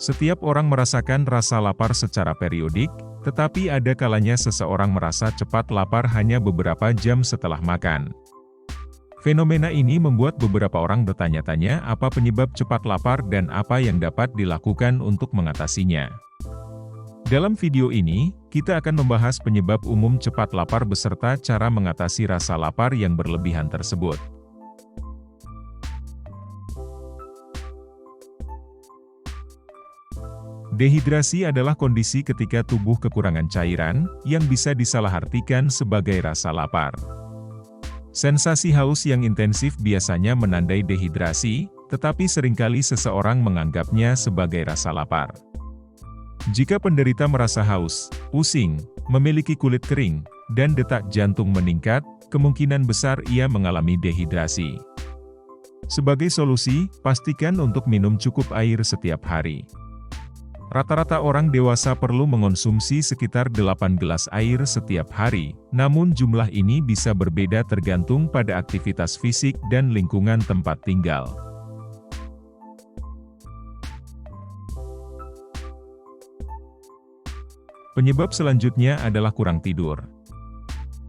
Setiap orang merasakan rasa lapar secara periodik, tetapi ada kalanya seseorang merasa cepat lapar hanya beberapa jam setelah makan. Fenomena ini membuat beberapa orang bertanya-tanya apa penyebab cepat lapar dan apa yang dapat dilakukan untuk mengatasinya. Dalam video ini, kita akan membahas penyebab umum cepat lapar beserta cara mengatasi rasa lapar yang berlebihan tersebut. Dehidrasi adalah kondisi ketika tubuh kekurangan cairan, yang bisa disalahartikan sebagai rasa lapar. Sensasi haus yang intensif biasanya menandai dehidrasi, tetapi seringkali seseorang menganggapnya sebagai rasa lapar. Jika penderita merasa haus, pusing, memiliki kulit kering, dan detak jantung meningkat, kemungkinan besar ia mengalami dehidrasi. Sebagai solusi, pastikan untuk minum cukup air setiap hari. Rata-rata orang dewasa perlu mengonsumsi sekitar 8 gelas air setiap hari, namun jumlah ini bisa berbeda tergantung pada aktivitas fisik dan lingkungan tempat tinggal. Penyebab selanjutnya adalah kurang tidur.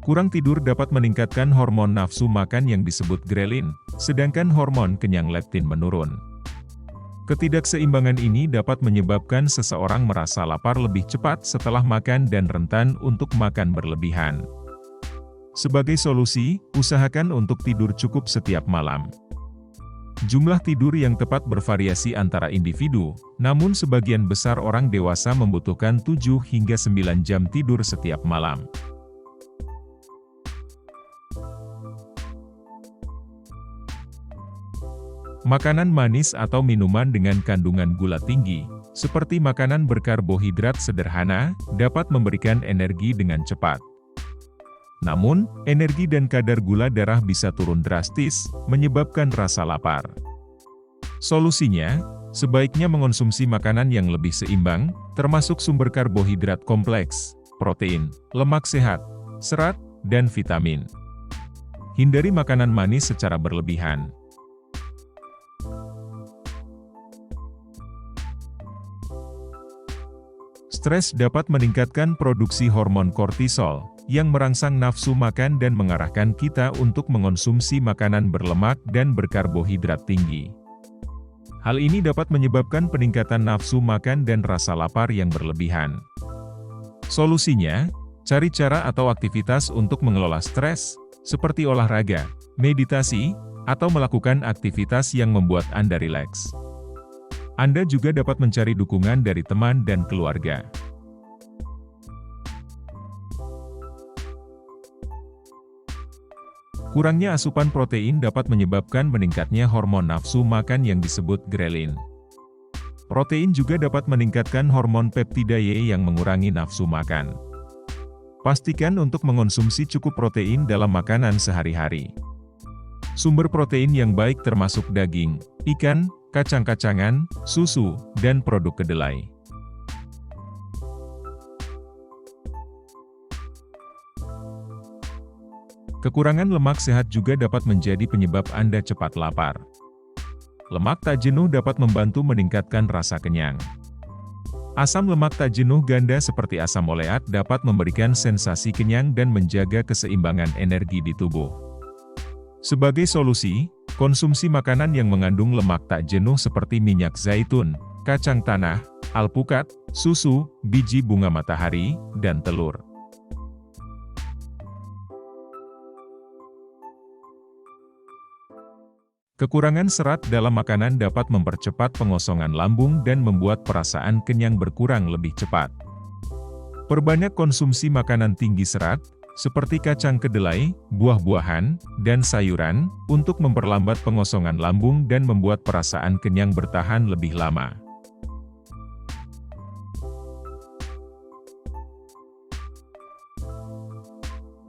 Kurang tidur dapat meningkatkan hormon nafsu makan yang disebut grelin, sedangkan hormon kenyang leptin menurun. Ketidakseimbangan ini dapat menyebabkan seseorang merasa lapar lebih cepat setelah makan dan rentan untuk makan berlebihan. Sebagai solusi, usahakan untuk tidur cukup setiap malam. Jumlah tidur yang tepat bervariasi antara individu, namun sebagian besar orang dewasa membutuhkan 7 hingga 9 jam tidur setiap malam. Makanan manis atau minuman dengan kandungan gula tinggi, seperti makanan berkarbohidrat sederhana, dapat memberikan energi dengan cepat. Namun, energi dan kadar gula darah bisa turun drastis, menyebabkan rasa lapar. Solusinya, sebaiknya mengonsumsi makanan yang lebih seimbang, termasuk sumber karbohidrat kompleks, protein, lemak sehat, serat, dan vitamin. Hindari makanan manis secara berlebihan. Stres dapat meningkatkan produksi hormon kortisol, yang merangsang nafsu makan dan mengarahkan kita untuk mengonsumsi makanan berlemak dan berkarbohidrat tinggi. Hal ini dapat menyebabkan peningkatan nafsu makan dan rasa lapar yang berlebihan. Solusinya, cari cara atau aktivitas untuk mengelola stres, seperti olahraga, meditasi, atau melakukan aktivitas yang membuat Anda rileks. Anda juga dapat mencari dukungan dari teman dan keluarga. Kurangnya asupan protein dapat menyebabkan meningkatnya hormon nafsu makan yang disebut grelin. Protein juga dapat meningkatkan hormon peptida Y yang mengurangi nafsu makan. Pastikan untuk mengonsumsi cukup protein dalam makanan sehari-hari. Sumber protein yang baik termasuk daging, ikan, kacang-kacangan, susu, dan produk kedelai. Kekurangan lemak sehat juga dapat menjadi penyebab Anda cepat lapar. Lemak tak jenuh dapat membantu meningkatkan rasa kenyang. Asam lemak tak jenuh ganda seperti asam oleat dapat memberikan sensasi kenyang dan menjaga keseimbangan energi di tubuh. Sebagai solusi, konsumsi makanan yang mengandung lemak tak jenuh seperti minyak zaitun, kacang tanah, alpukat, susu, biji bunga matahari, dan telur. Kekurangan serat dalam makanan dapat mempercepat pengosongan lambung dan membuat perasaan kenyang berkurang lebih cepat. Perbanyak konsumsi makanan tinggi serat, seperti kacang kedelai, buah-buahan, dan sayuran, untuk memperlambat pengosongan lambung dan membuat perasaan kenyang bertahan lebih lama.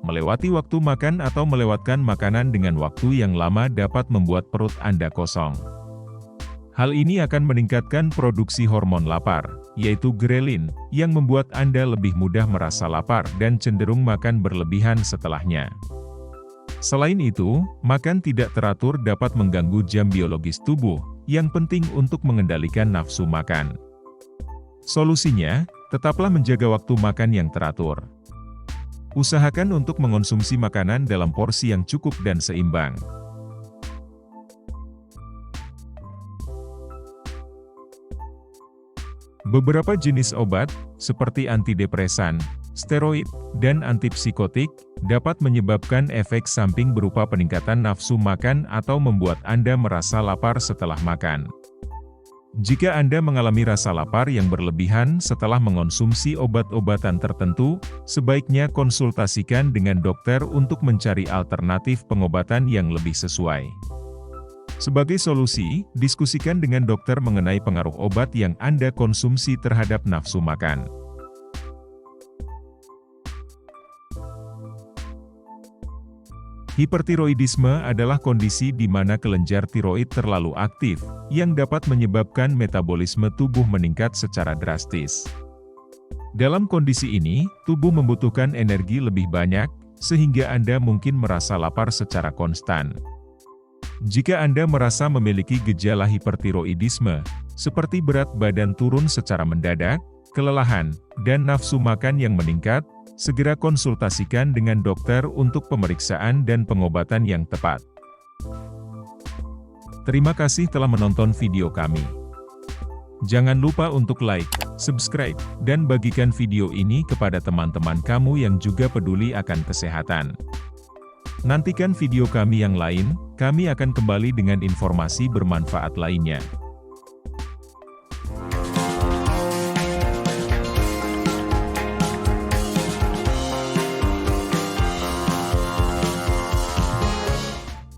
Melewati waktu makan atau melewatkan makanan dengan waktu yang lama dapat membuat perut Anda kosong. Hal ini akan meningkatkan produksi hormon lapar, yaitu grelin, yang membuat Anda lebih mudah merasa lapar dan cenderung makan berlebihan setelahnya. Selain itu, makan tidak teratur dapat mengganggu jam biologis tubuh, yang penting untuk mengendalikan nafsu makan. Solusinya, tetaplah menjaga waktu makan yang teratur. Usahakan untuk mengonsumsi makanan dalam porsi yang cukup dan seimbang. Beberapa jenis obat, seperti antidepresan, steroid, dan antipsikotik, dapat menyebabkan efek samping berupa peningkatan nafsu makan atau membuat Anda merasa lapar setelah makan. Jika Anda mengalami rasa lapar yang berlebihan setelah mengonsumsi obat-obatan tertentu, sebaiknya konsultasikan dengan dokter untuk mencari alternatif pengobatan yang lebih sesuai. Sebagai solusi, diskusikan dengan dokter mengenai pengaruh obat yang Anda konsumsi terhadap nafsu makan. Hipertiroidisme adalah kondisi di mana kelenjar tiroid terlalu aktif, yang dapat menyebabkan metabolisme tubuh meningkat secara drastis. Dalam kondisi ini, tubuh membutuhkan energi lebih banyak, sehingga Anda mungkin merasa lapar secara konstan. Jika Anda merasa memiliki gejala hipertiroidisme, seperti berat badan turun secara mendadak, kelelahan, dan nafsu makan yang meningkat, segera konsultasikan dengan dokter untuk pemeriksaan dan pengobatan yang tepat. Terima kasih telah menonton video kami. Jangan lupa untuk like, subscribe, dan bagikan video ini kepada teman-teman kamu yang juga peduli akan kesehatan. Nantikan video kami yang lain, kami akan kembali dengan informasi bermanfaat lainnya.